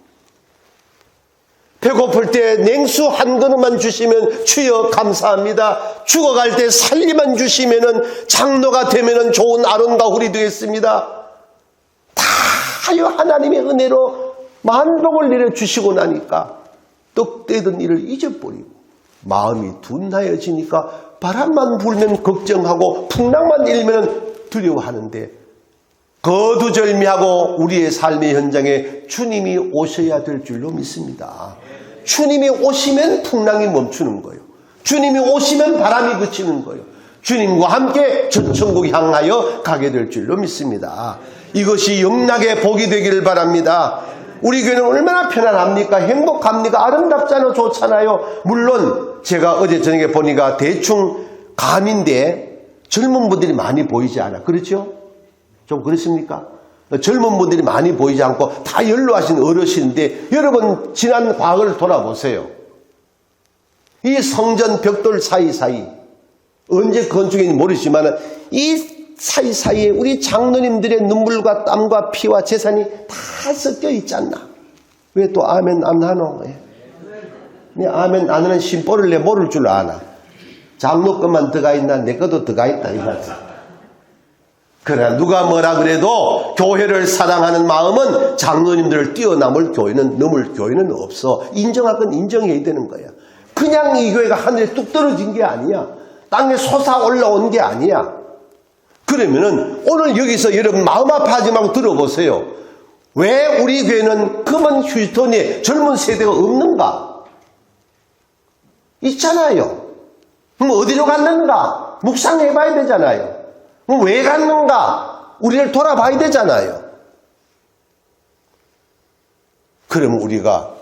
배고플 때 냉수 한 그릇만 주시면 주여 감사합니다. 죽어갈 때 살리만 주시면은 장로가 되면은 좋은 아론과 훌이 되겠습니다. 다요 하나님의 은혜로 만복을 내려주시고 나니까 떡대던 일을 잊어버리고 마음이 둔하여지니까 바람만 불면 걱정하고 풍랑만 일면 두려워하는데 거두절미하고 우리의 삶의 현장에 주님이 오셔야 될 줄로 믿습니다. 주님이 오시면 풍랑이 멈추는 거예요. 주님이 오시면 바람이 그치는 거예요. 주님과 함께 전천국 향하여 가게 될 줄로 믿습니다. 이것이 영락의 복이 되기를 바랍니다. 우리 교회는 얼마나 편안합니까? 행복합니까? 아름답잖아요. 좋잖아요. 물론 제가 어제 저녁에 보니까 대충 감인데 젊은 분들이 많이 보이지 않아. 그렇죠? 좀 그렇습니까? 젊은 분들이 많이 보이지 않고 다 연로하신 어르신인데 여러분 지난 과거를 돌아보세요. 이 성전 벽돌 사이사이 언제 건축인지 모르지만 이 사이사이에 우리 장로님들의 눈물과 땀과 피와 재산이 다 섞여 있지 않나? 왜 또 아멘 안 하노? 네, 아멘 안 하는 심보를 내 모를 줄 아나? 장로 것만 들어가 있나? 내 것도 들어가 있다 이거지. 그러나 누가 뭐라 그래도 교회를 사랑하는 마음은 장로님들을 뛰어넘을 교회는 없어. 인정할 건 인정해야 되는 거야. 그냥 이 교회가 하늘에 뚝 떨어진 게 아니야. 땅에 솟아 올라온 게 아니야. 그러면은 오늘 여기서 여러분 마음 아파하지 말고 들어보세요. 왜 우리 교회는 금은 휴스턴에 젊은 세대가 없는가? 있잖아요. 그럼 어디로 갔는가? 묵상해 봐야 되잖아요. 그럼 왜 갔는가? 우리를 돌아봐야 되잖아요. 그럼 우리가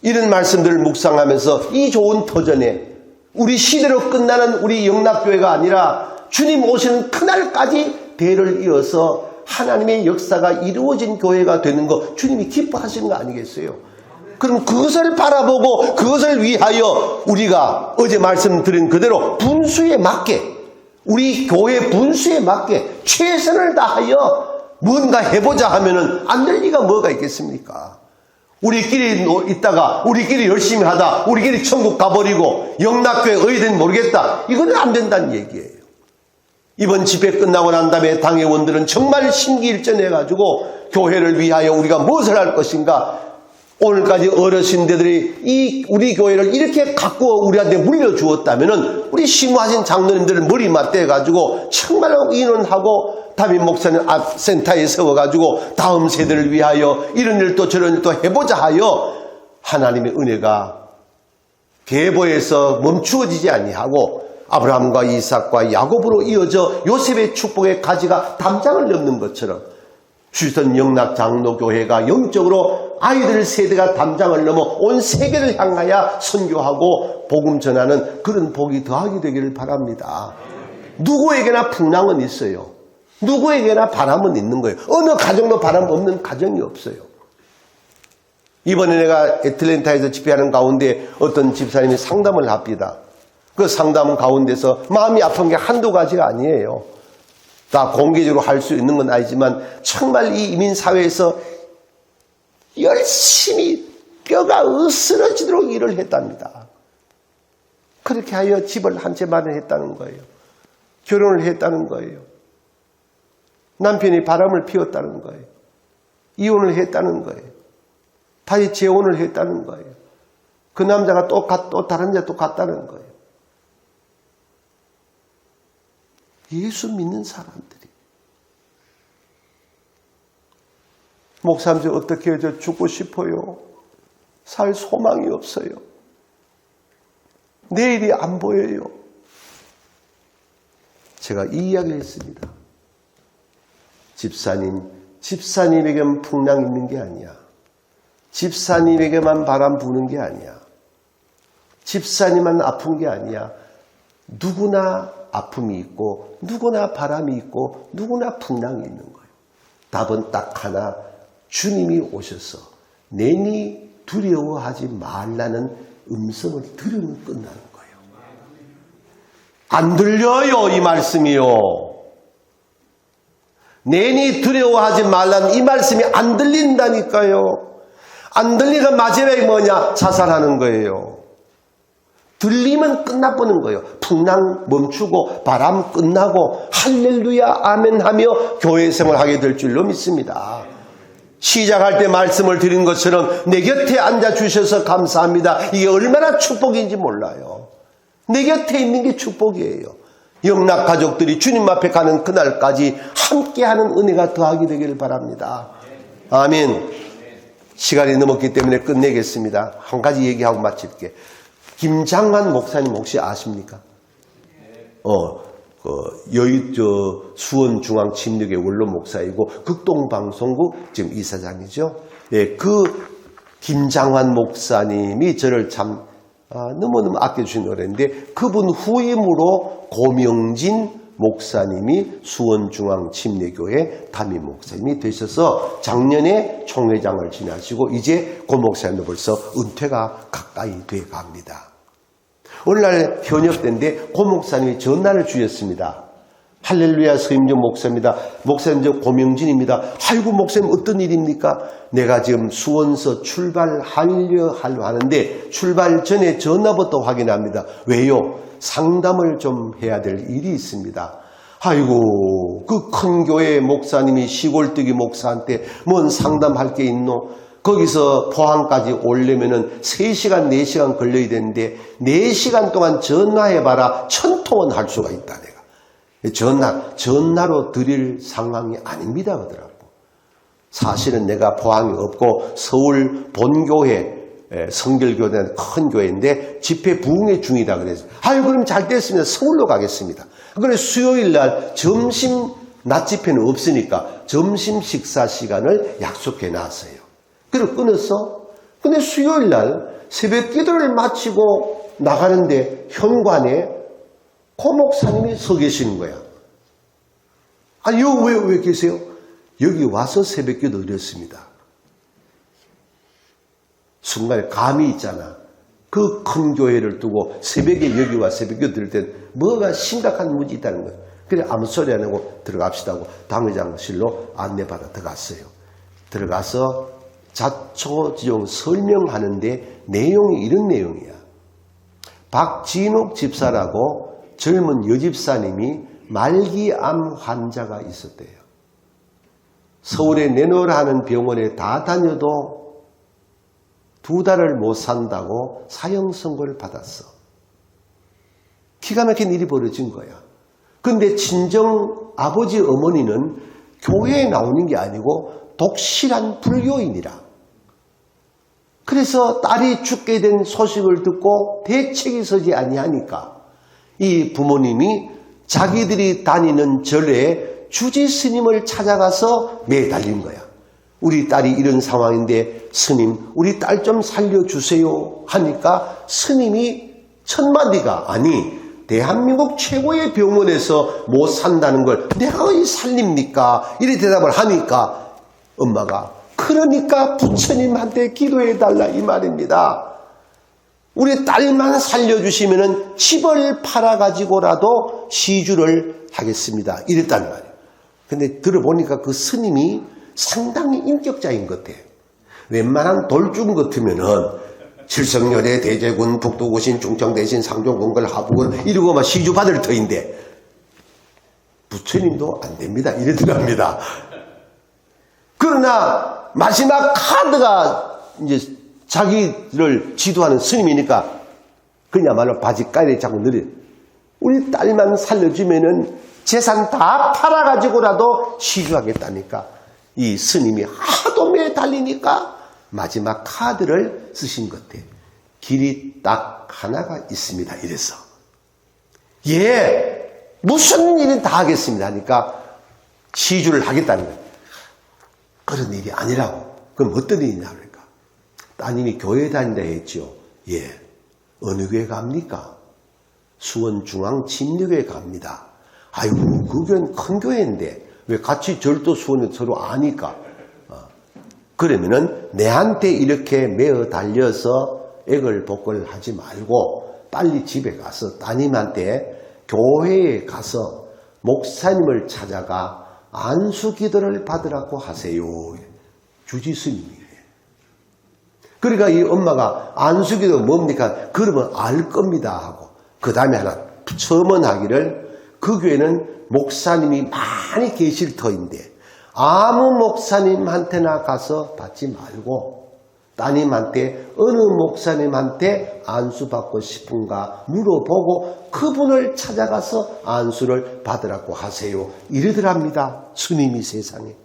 이런 말씀들을 묵상하면서 이 좋은 터전에 우리 시대로 끝나는 우리 영락교회가 아니라 주님 오시는 그날까지 대를 이어서 하나님의 역사가 이루어진 교회가 되는 거 주님이 기뻐하시는 거 아니겠어요? 그럼 그것을 바라보고 그것을 위하여 우리가 어제 말씀드린 그대로 분수에 맞게, 우리 교회 분수에 맞게 최선을 다하여 뭔가 해보자 하면은 안 될 리가 뭐가 있겠습니까? 우리끼리 있다가 우리끼리 열심히 하다 우리끼리 천국 가버리고 영락교회 의된 모르겠다, 이거는 안 된다는 얘기예요. 이번 집회 끝나고 난 다음에 당회원들은 정말 심기일전해가지고 교회를 위하여 우리가 무엇을 할 것인가, 오늘까지 어르신들이 이 우리 교회를 이렇게 갖고 우리한테 물려주었다면은 우리 심무하신 장로님들은 머리 맞대가지고 정말로 인원하고 담임 목사님 앞 센터에 세워가지고 다음 세대를 위하여 이런 일도 저런 일도 해보자 하여 하나님의 은혜가 계보에서 멈추어지지 아니하고 아브라함과 이삭과 야곱으로 이어져 요셉의 축복의 가지가 담장을 넘는 것처럼 휴스턴 영락 장로교회가 영적으로 아이들 세대가 담장을 넘어 온 세계를 향하여 선교하고 복음 전하는 그런 복이 더하게 되기를 바랍니다. 누구에게나 풍랑은 있어요. 누구에게나 바람은 있는 거예요. 어느 가정도 바람 없는 가정이 없어요. 이번에 내가 애틀랜타에서 집회하는 가운데 어떤 집사님이 상담을 합니다. 그 상담 가운데서 마음이 아픈 게 한두 가지가 아니에요. 다 공개적으로 할 수 있는 건 아니지만 정말 이 이민사회에서 열심히 뼈가 으스러지도록 일을 했답니다. 그렇게 하여 집을 한 채 마련했다는 거예요. 결혼을 했다는 거예요. 남편이 바람을 피웠다는 거예요. 이혼을 했다는 거예요. 다시 재혼을 했다는 거예요. 그 남자가 또 다른 데 또 갔다는 거예요. 예수 믿는 사람들이. 목사님 어떻게 해요? 저 죽고 싶어요. 살 소망이 없어요. 내일이 안 보여요. 제가 이 이야기를 했습니다. 집사님에게만 풍랑 있는 게 아니야. 집사님에게만 바람 부는 게 아니야. 집사님만 아픈 게 아니야. 누구나 아픔이 있고 누구나 바람이 있고 누구나 풍랑이 있는 거예요. 답은 딱 하나, 주님이 오셔서 내니 두려워하지 말라는 음성을 들으면 끝나는 거예요. 안 들려요, 이 말씀이요. 내니 두려워하지 말라는 이 말씀이 안 들린다니까요. 안 들리니까 마지막에 뭐냐? 자살하는 거예요. 들리면 끝나버리는 거예요. 풍랑 멈추고 바람 끝나고 할렐루야 아멘 하며 교회 생활하게 될 줄로 믿습니다. 시작할 때 말씀을 드린 것처럼 내 곁에 앉아주셔서 감사합니다. 이게 얼마나 축복인지 몰라요. 내 곁에 있는 게 축복이에요. 영락 가족들이 주님 앞에 가는 그날까지 함께하는 은혜가 더하게 되기를 바랍니다. 아멘. 시간이 넘었기 때문에 끝내겠습니다. 한 가지 얘기하고 마칠게. 김장환 목사님 혹시 아십니까? 수원중앙침례교회 원로 목사이고 극동방송국 지금 이사장이죠. 예, 그 김장환 목사님이 저를 참 너무너무 아껴주신 노래인데 그분 후임으로 고명진 목사님이 수원중앙침례교회 담임 목사님이 되셔서 작년에 총회장을 지나시고 이제 고 목사님도 벌써 은퇴가 가까이 돼 갑니다. 오늘날 현역 때인데 고 목사님이 전화를 주셨습니다. 할렐루야 서임정 목사입니다. 목사님 저 고명진입니다. 아이고 목사님 어떤 일입니까? 내가 지금 수원서 출발하려 하는데 출발 전에 전화부터 확인합니다. 왜요? 상담을 좀 해야 될 일이 있습니다. 아이고 그 큰 교회 목사님이 시골뜨기 목사한테 뭔 상담할 게 있노? 거기서 포항까지 오려면은 3시간 4시간 걸려야 되는데 4시간 동안 전화해봐라 1000통은 할 수가 있다. 내가 전화로 드릴 상황이 아닙니다 하더라고. 사실은 내가 포항이 없고 서울 본교회 성결교회는 큰 교회인데 집회 부흥회 중이다 그래서 그럼 잘 됐습니다. 서울로 가겠습니다. 그래서 수요일 날 점심 낮 집회는 없으니까 점심 식사 시간을 약속해 놨어요. 그리고 끊었어. 근데 수요일 날 새벽 기도를 마치고 나가는데 현관에 고 목사님이 서 계시는 거야. 여기 왜 계세요? 여기 와서 새벽 기도 드렸습니다. 순간에 감이 있잖아. 그 큰 교회를 두고 새벽에 여기 와 새벽 기도 드릴 땐 뭐가 심각한 문제 있다는 거예요. 그래 아무 소리 안 하고 들어갑시다 하고 당회장실로 안내받아 들어갔어요. 들어가서 자초지종 설명하는데 내용이 이런 내용이야. 박진욱 집사라고 젊은 여집사님이 말기암 환자가 있었대요. 서울에 내놓으라 하는 병원에 다 다녀도 2달을 못 산다고 사형 선고를 받았어. 기가 막힌 일이 벌어진 거야. 근데 친정 아버지 어머니는 교회에 나오는 게 아니고 독실한 불교인이라. 그래서 딸이 죽게 된 소식을 듣고 대책이 서지 아니하니까 이 부모님이 자기들이 다니는 절에 주지 스님을 찾아가서 매달린 거야. 우리 딸이 이런 상황인데 스님 우리 딸 좀 살려주세요 하니까 스님이 첫마디가 대한민국 최고의 병원에서 못 산다는 걸 내가 왜 살립니까? 이렇게 대답을 하니까 엄마가 그러니까 부처님한테 기도해달라 이 말입니다. 우리 딸만 살려주시면 집을 팔아가지고라도 시주를 하겠습니다. 이랬단 말이에요. 근데 들어보니까 그 스님이 상당히 인격자인 것 같아요. 웬만한 돌중 같으면은 칠성열의 대제군 북두고신 중청대신 상종공걸 하부걸 이러고 막 시주 받을 터인데 부처님도 안 됩니다. 이러더랍니다. 그러나 마지막 카드가 이제 자기를 지도하는 스님이니까 그야말로 바지가리에 자꾸 느려. 우리 딸만 살려주면은 재산 다 팔아가지고라도 시주하겠다니까 이 스님이 하도 매달리니까 마지막 카드를 쓰신 것 같아요. 길이 딱 하나가 있습니다. 이래서 무슨 일은 다 하겠습니다 하니까 시주를 하겠다는 거예요. 그런 일이 아니라고. 그럼 어떤 일이냐 그러니까 따님이 교회 다닌다 했죠. 어느 교회 갑니까? 수원중앙침례교회 갑니다. 아이고 그 교회는 큰 교회인데 왜 같이 절도 수원에 서로 아니까. 그러면은 내한테 이렇게 매어 달려서 애걸복걸 하지 말고 빨리 집에 가서 따님한테 교회에 가서 목사님을 찾아가 안수기도를 받으라고 하세요. 주지스님이에요. 그러니까 이 엄마가 안수기도 뭡니까? 그러면 알 겁니다 하고 그 다음에 하나 첨언하기를 그 교회는 목사님이 많이 계실 터인데 아무 목사님한테나 가서 받지 말고 따님한테 어느 목사님한테 안수받고 싶은가 물어보고 그분을 찾아가서 안수를 받으라고 하세요. 이러더랍니다. 스님이 세상에.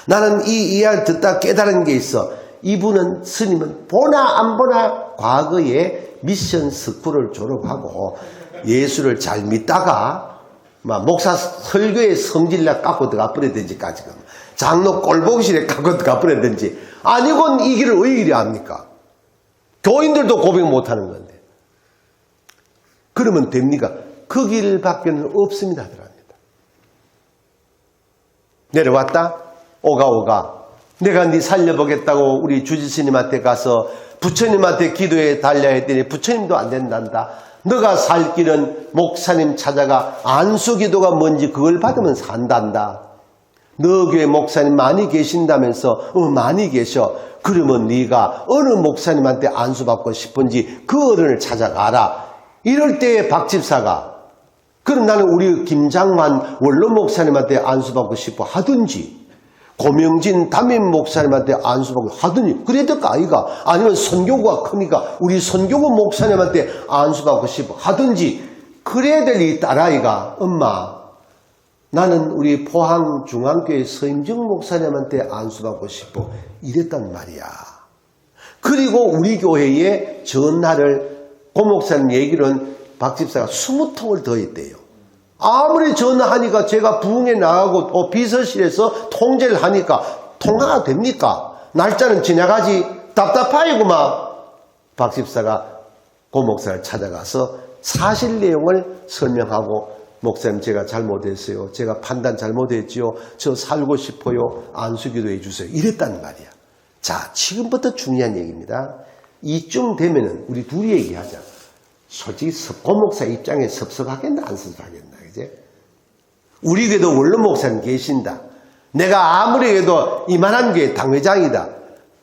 나는 이 이야기를 듣다 깨달은 게 있어. 이분은 스님은 보나 안 보나 과거에 미션 스쿨을 졸업하고 예수를 잘 믿다가 막 목사 설교에 성질나 깎고 들어가 버리든지까지 장로 꼴보기실에 깎고 들어가 버리든지 아니곤 이 길을 왜 이리 합니까? 교인들도 고백 못하는 건데 그러면 됩니까? 그 길밖에는 없습니다. 내려왔다? 오가 내가 네 살려보겠다고 우리 주지스님한테 가서 부처님한테 기도해 달라 했더니 부처님도 안 된단다. 너가 살 길은 목사님 찾아가 안수기도가 뭔지 그걸 받으면 산단다. 너 교회 목사님 많이 계신다면서 많이 계셔. 그러면 네가 어느 목사님한테 안수받고 싶은지 그 어른을 찾아가라. 이럴 때 박 집사가 그럼 나는 우리 김장환 원로 목사님한테 안수받고 싶어 하든지 고명진 담임 목사님한테 안수받고 하더니 그래야 될까 아이가 아니면 선교구가 크니까 우리 선교구 목사님한테 안수받고 싶어 하든지 그래야 될 이 딸아이가 엄마 나는 우리 포항중앙교회 서임정 목사님한테 안수받고 싶어 이랬단 말이야. 그리고 우리 교회에 전화를 고 목사님 얘기는 박 집사가 20통을 더 했대요. 아무리 전화하니까 제가 부흥에 나가고 비서실에서 통제를 하니까 통화가 됩니까? 날짜는 지나가지 답답하이구만. 박 집사가 고 목사를 찾아가서 사실 내용을 설명하고 목사님 제가 잘못했어요. 제가 판단 잘못했지요. 저 살고 싶어요. 안수기도 해주세요. 이랬단 말이야. 자, 지금부터 중요한 얘기입니다. 이쯤 되면은 우리 둘이 얘기하자. 솔직히 고 목사 입장에 섭섭하겠나 안 섭섭하겠나 그제? 우리 교회도 원로 목사님 계신다. 내가 아무리 해도 이만한 교회 당회장이다.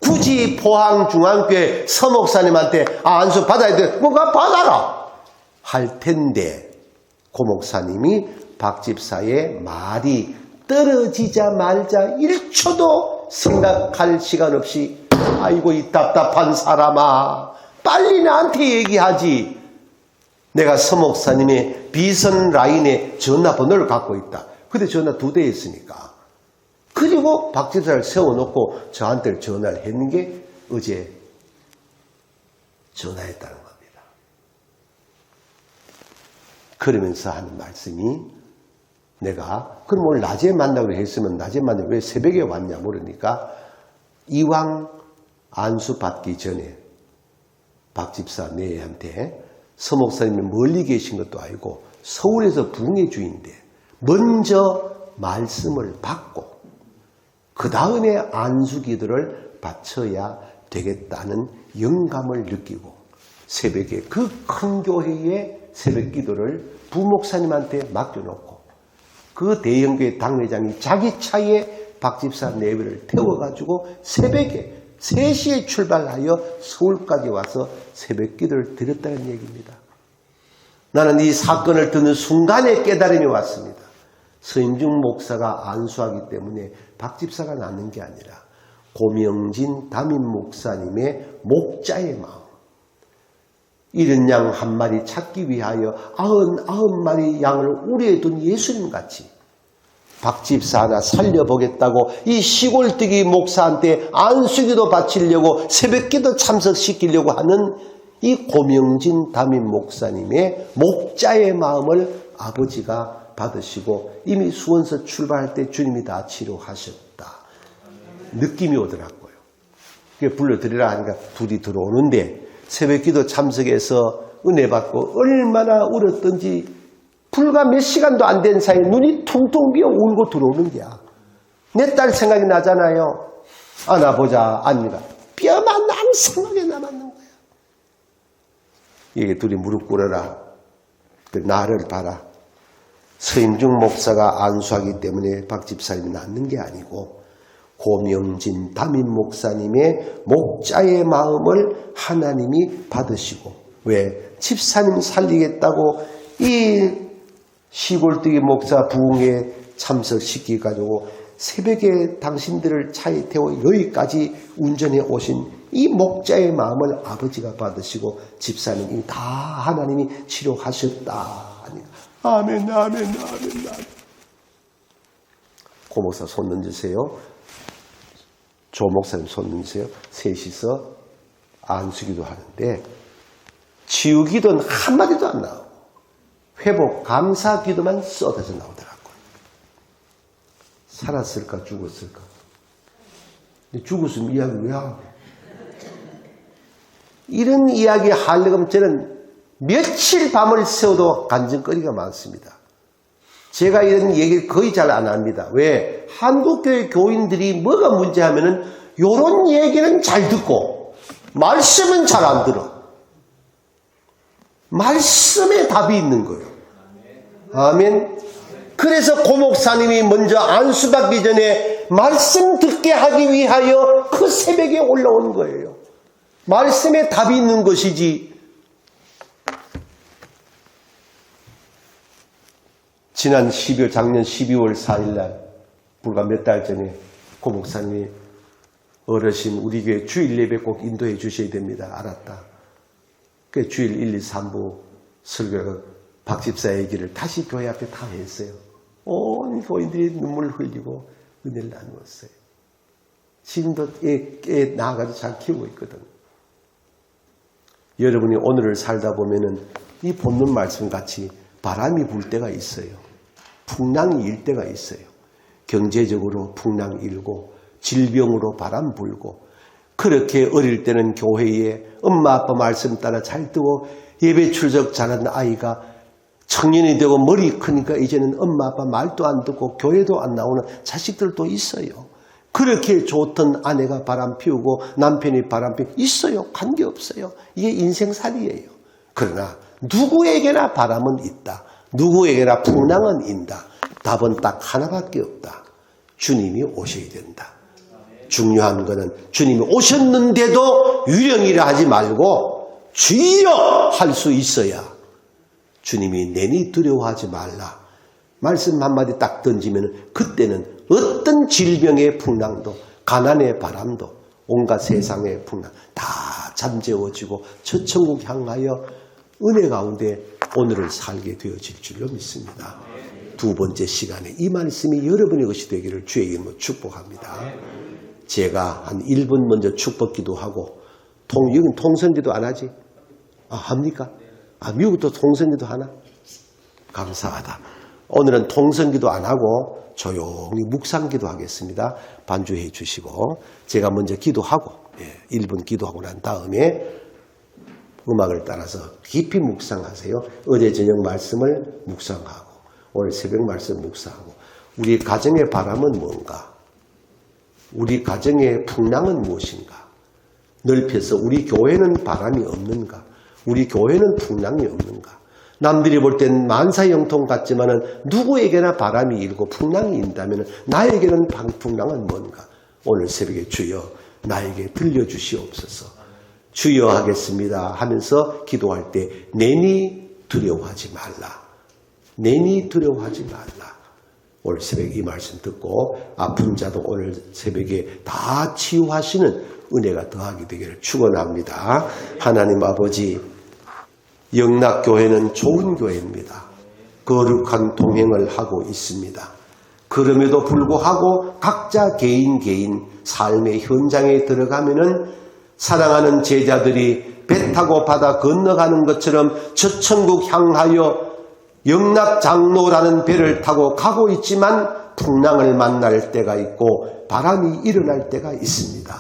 굳이 포항중앙교회 서목사님한테 안수 받아야 돼. 뭐가 받아라 할 텐데 고 목사님이 박 집사의 말이 떨어지자마자 1초도 생각할 시간 없이 아이고 이 답답한 사람아 빨리 나한테 얘기하지. 내가 서목사님의 비선 라인에 전화번호를 갖고 있다. 근데 전화 2대 있으니까. 그리고 박 집사를 세워놓고 저한테 전화를 했는 게 어제 전화했다는 겁니다. 그러면서 하는 말씀이 내가 그럼 오늘 낮에 만나기로 했으면 낮에 만나고 왜 새벽에 왔냐 물으니까 이왕 안수 받기 전에 박 집사 내한테 서목사님이 멀리 계신 것도 아니고 서울에서 부흥의 주인데 먼저 말씀을 받고 그 다음에 안수기도를 바쳐야 되겠다는 영감을 느끼고 새벽에 그 큰 교회의 새벽기도를 부목사님한테 맡겨놓고 그 대형교회 당회장이 자기 차에 박 집사 내외를 태워가지고 새벽에 3시에 출발하여 서울까지 와서 새벽기도를 드렸다는 얘기입니다. 나는 이 사건을 듣는 순간에 깨달음이 왔습니다. 서임중 목사가 안수하기 때문에 박 집사가 낳는 게 아니라 고명진 담임 목사님의 목자의 마음. 이른 양 한 마리 찾기 위하여 99마리 양을 우리에 둔 예수님같이 박 집사 하나 살려보겠다고 이 시골뜨기 목사한테 안수기도 바치려고 새벽기도 참석시키려고 하는 이 고명진 담임 목사님의 목자의 마음을 아버지가 받으시고 이미 수원서 출발할 때 주님이 다 치료하셨다. 느낌이 오더라고요. 불러드리라 하니까 둘이 들어오는데 새벽기도 참석해서 은혜 받고 얼마나 울었던지 불과 몇 시간도 안 된 사이에 눈이 퉁퉁 비어 울고 들어오는 거야. 내 딸 생각이 나잖아요. 안아보자 아니라 뼈만 낭성하게 남았는 거야. 이게 둘이 무릎 꿇어라. 그 나를 봐라. 서임중 목사가 안수하기 때문에 박 집사님이 낳는 게 아니고 고명진 담임 목사님의 목자의 마음을 하나님이 받으시고 왜 집사님 살리겠다고 이 시골뜨기 목사 부흥에 참석시켜가지고 새벽에 당신들을 차에 태워 여기까지 운전해 오신 이 목자의 마음을 아버지가 받으시고 집사님이 다 하나님이 치료하셨다. 아멘, 아멘, 아멘, 아멘. 고 목사 손 던지세요. 조 목사님 손 던지세요. 셋이서 안수기도 하는데 치유기도는 한마디도 안 나오고 회복, 감사 기도만 쏟아져 나오더라고요. 살았을까 죽었을까? 근데 죽었으면 이야기 왜 하고? 이런 이야기 하려면 저는 며칠 밤을 새워도 간증거리가 많습니다. 제가 이런 얘기를 거의 잘 안 합니다. 왜? 한국교회 교인들이 뭐가 문제하면은 이런 얘기는 잘 듣고 말씀은 잘 안 들어. 말씀에 답이 있는 거예요. 아멘. 그래서 고 목사님이 먼저 안수받기 전에 말씀 듣게 하기 위하여 그 새벽에 올라온 거예요. 말씀에 답이 있는 것이지. 지난 작년 12월 4일 날 불과 몇 달 전에 고 목사님이 어르신 우리 교회 주일 예배 꼭 인도해 주셔야 됩니다. 알았다. 그 주일 1, 2, 3부 설교 박 집사 얘기를 다시 교회 앞에 다 했어요. 온 교인들이 눈물 흘리고 은혜를 나누었어요. 지금도 애 낳아가지고 잘 키우고 있거든. 여러분이 오늘을 살다 보면은 이 본문 말씀같이 바람이 불 때가 있어요. 풍랑이 일 때가 있어요. 경제적으로 풍랑 일고 질병으로 바람 불고 그렇게 어릴 때는 교회에 엄마 아빠 말씀 따라 잘 듣고 예배 출석 잘하는 아이가 청년이 되고 머리 크니까 이제는 엄마 아빠 말도 안 듣고 교회도 안 나오는 자식들도 있어요. 그렇게 좋던 아내가 바람 피우고 남편이 바람 피우고 있어요. 관계없어요. 이게 인생살이에요. 그러나 누구에게나 바람은 있다. 누구에게나 풍랑은 있다. 답은 딱 하나밖에 없다. 주님이 오셔야 된다. 중요한 것은 주님이 오셨는데도 유령이라 하지 말고 주여 할 수 있어야 주님이 내니 두려워하지 말라. 말씀 한마디 딱 던지면 그때는 어떤 질병의 풍랑도 가난의 바람도 온갖 세상의 풍랑 다 잠재워지고 저 천국 향하여 은혜 가운데 오늘을 살게 되어질 줄로 믿습니다. 두 번째 시간에 이 말씀이 여러분의 것이 되기를 주의 이름으로 축복합니다. 제가 한 1분 먼저 축복 기도하고 여긴 통성기도 안 하지? 합니까? 미국도 통성기도 하나? 감사하다. 오늘은 통성기도 안 하고 조용히 묵상기도 하겠습니다. 반주해 주시고 제가 먼저 기도하고 1분 기도하고 난 다음에 음악을 따라서 깊이 묵상하세요. 어제 저녁 말씀을 묵상하고 오늘 새벽 말씀 묵상하고 우리 가정의 바람은 뭔가? 우리 가정의 풍랑은 무엇인가? 넓혀서 우리 교회는 바람이 없는가? 우리 교회는 풍랑이 없는가? 남들이 볼 땐 만사형통 같지만은 누구에게나 바람이 일고 풍랑이 있다면 나에게는 풍랑은 뭔가? 오늘 새벽에 주여 나에게 들려주시옵소서. 주여 하겠습니다 하면서 기도할 때 내니 두려워하지 말라. 내니 두려워하지 말라. 오늘 새벽에 이 말씀 듣고 아픈 자도 오늘 새벽에 다 치유하시는 은혜가 더하게 되기를 축원합니다. 하나님 아버지, 영락교회는 좋은 교회입니다. 거룩한 동행을 하고 있습니다. 그럼에도 불구하고 각자 개인 삶의 현장에 들어가면은 사랑하는 제자들이 배 타고 바다 건너가는 것처럼 저 천국 향하여 영락장로라는 배를 타고 가고 있지만 풍랑을 만날 때가 있고 바람이 일어날 때가 있습니다.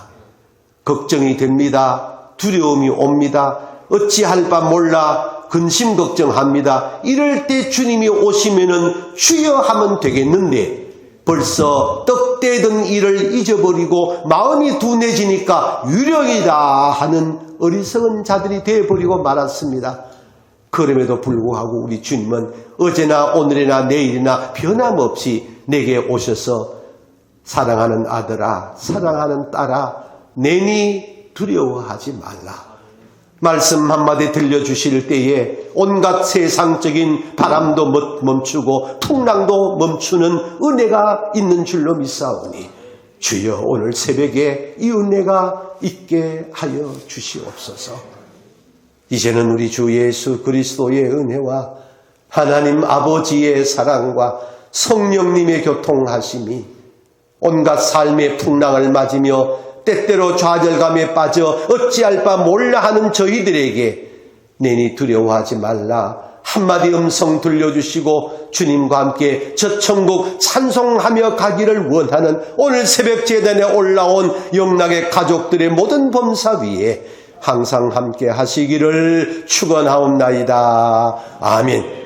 걱정이 됩니다. 두려움이 옵니다. 어찌할 바 몰라 근심 걱정합니다. 이럴 때 주님이 오시면은 주여 하면 되겠는데 벌써 떡대던 일을 잊어버리고 마음이 둔해지니까 유령이다 하는 어리석은 자들이 되어버리고 말았습니다. 그럼에도 불구하고 우리 주님은 어제나 오늘이나 내일이나 변함없이 내게 오셔서 사랑하는 아들아, 사랑하는 딸아, 내니 두려워하지 말라. 말씀 한마디 들려주실 때에 온갖 세상적인 바람도 멈추고 풍랑도 멈추는 은혜가 있는 줄로 믿사오니 주여 오늘 새벽에 이 은혜가 있게 하여 주시옵소서. 이제는 우리 주 예수 그리스도의 은혜와 하나님 아버지의 사랑과 성령님의 교통하심이 온갖 삶의 풍랑을 맞으며 때때로 좌절감에 빠져 어찌할 바 몰라 하는 저희들에게 내니 두려워하지 말라 한마디 음성 들려주시고 주님과 함께 저 천국 찬송하며 가기를 원하는 오늘 새벽 제단에 올라온 영락의 가족들의 모든 범사 위에 항상 함께 하시기를 축원하옵나이다. 아멘.